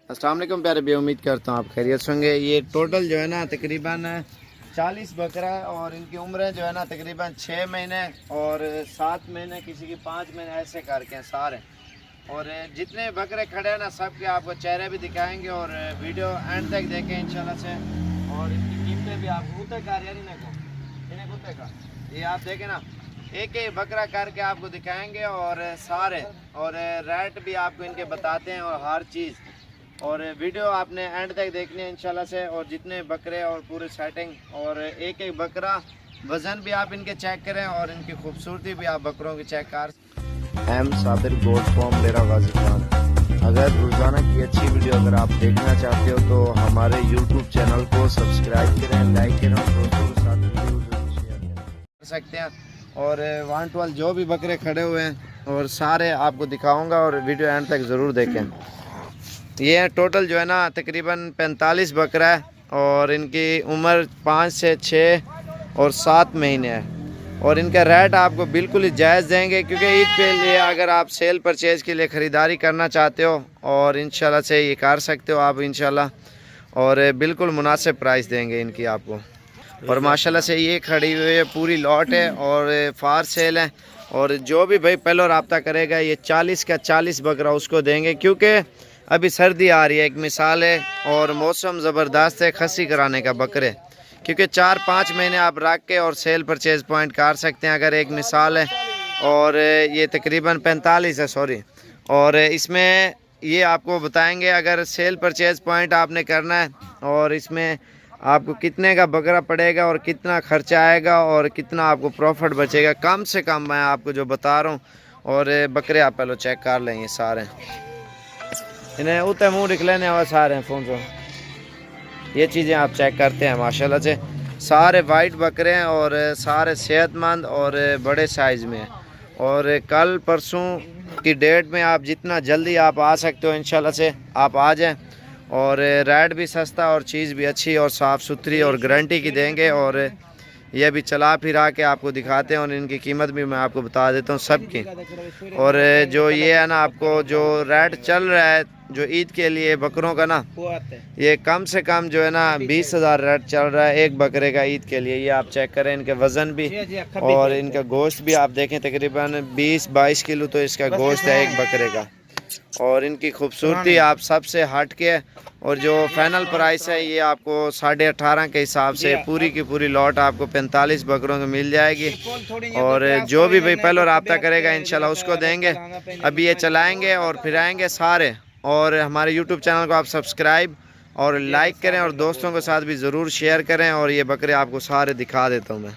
अस्सलाम वालेकुम प्यारे भाई, उम्मीद करता हूँ आप खैरियत से होंगे। ये टोटल जो है ना तकरीबन 40 बकरा है और इनकी उम्रें जो है ना तकरीबन 6 महीने और 7 महीने, किसी की 5 महीने, ऐसे करके हैं सारे। और जितने बकरे खड़े हैं ना सब के आपको चेहरे भी दिखाएंगे और वीडियो एंड तक देखें इंशाल्लाह से। और इनकी कीमतें भी आपको कुत्ते का इन्हें कुत्ते का ये आप देखें ना, एक एक बकरा करके आपको दिखाएंगे और सारे और रेट भी आपको इनके बताते हैं और हर चीज़। और वीडियो आपने एंड तक देखनी है इंशाल्लाह से। और जितने बकरे और पूरे सेटिंग और एक एक बकरा वज़न भी आप इनके चेक करें और इनकी खूबसूरती भी आप बकरों की चेक कर। एम साबिर गोल्ड फॉर्म डेरा गाजी खान। अगर रोज़ाना की अच्छी वीडियो अगर आप देखना चाहते हो तो हमारे यूट्यूब चैनल को सब्सक्राइब करें, लाइक करें और दोस्तों के साथ वीडियो शेयर कर सकते हैं। और 112 जो भी बकरे खड़े हुए हैं और सारे आपको दिखाऊंगा और वीडियो एंड तक ज़रूर देखें। ये टोटल जो है ना तकरीबन 45 बकरा है और इनकी उम्र 5 से 6 और 7 महीने है। और इनका रेट आपको बिल्कुल ही जायज़ देंगे क्योंकि ईद के लिए अगर आप सेल परचेज़ के लिए ख़रीदारी करना चाहते हो और इंशाल्लाह से ये कर सकते हो आप इंशाल्लाह। और बिल्कुल मुनासिब प्राइस देंगे इनकी आपको। और माशाल्लाह से ये खड़ी हुई है, पूरी लॉट है और फार सेल है। और जो भी भाई पहले रब्ता करेगा ये 40 का 40 बकरा उसको देंगे क्योंकि अभी सर्दी आ रही है, एक मिसाल है। और मौसम ज़बरदस्त है खसी कराने का बकरे, क्योंकि 4-5 महीने आप रख के और सेल परचेज़ पॉइंट कर सकते हैं, अगर एक मिसाल है। और ये तकरीबन 45 है, सॉरी। और इसमें ये आपको बताएंगे अगर सेल परचेज़ पॉइंट आपने करना है और इसमें आपको कितने का बकरा पड़ेगा और कितना खर्चा आएगा और कितना आपको प्रॉफिट बचेगा, कम से कम मैं आपको जो बता रहा हूँ। और बकरे आप पहले चेक कर लें, ये सारे इन्हें उतने मुँह दिख लेने और सारे हैं फ़ोन से ये चीज़ें आप चेक करते हैं। माशाल्लाह से सारे वाइट बकरे हैं और सारे सेहतमंद और बड़े साइज़ में हैं। और कल परसों की डेट में आप जितना जल्दी आप आ सकते हो इंशाल्लाह से आप आ जाएं। और रेट भी सस्ता और चीज़ भी अच्छी और साफ़ सुथरी और गारंटी की देंगे। और ये भी चला फिरा के आपको दिखाते हैं और इनकी कीमत भी मैं आपको बता देता हूँ सब की। और जो ये है ना आपको जो रेट चल रहा है जो ईद के लिए बकरों का ना, ये कम से कम जो है ना 20,000 रेट चल रहा है एक बकरे का ईद के लिए। ये आप चेक करें, इनके वज़न भी और इनका गोश्त भी आप देखें, तकरीबन 20-22 किलो तो इसका गोश्त है एक बकरे का। और इनकी खूबसूरती आप सबसे हट के। और जो फाइनल प्राइस है ये आपको 18.5 के हिसाब से पूरी की पूरी लॉट आपको 45 बकरों को मिल जाएगी। और जो भी भाई पहले रब्ता करेगा इंशाल्लाह उसको देंगे। अभी ये चलाएंगे और फिर आएंगे सारे। और हमारे यूट्यूब चैनल को आप सब्सक्राइब और लाइक करें और दोस्तों के साथ भी ज़रूर शेयर करें। और ये बकरे आपको सारे दिखा देता हूँ मैं।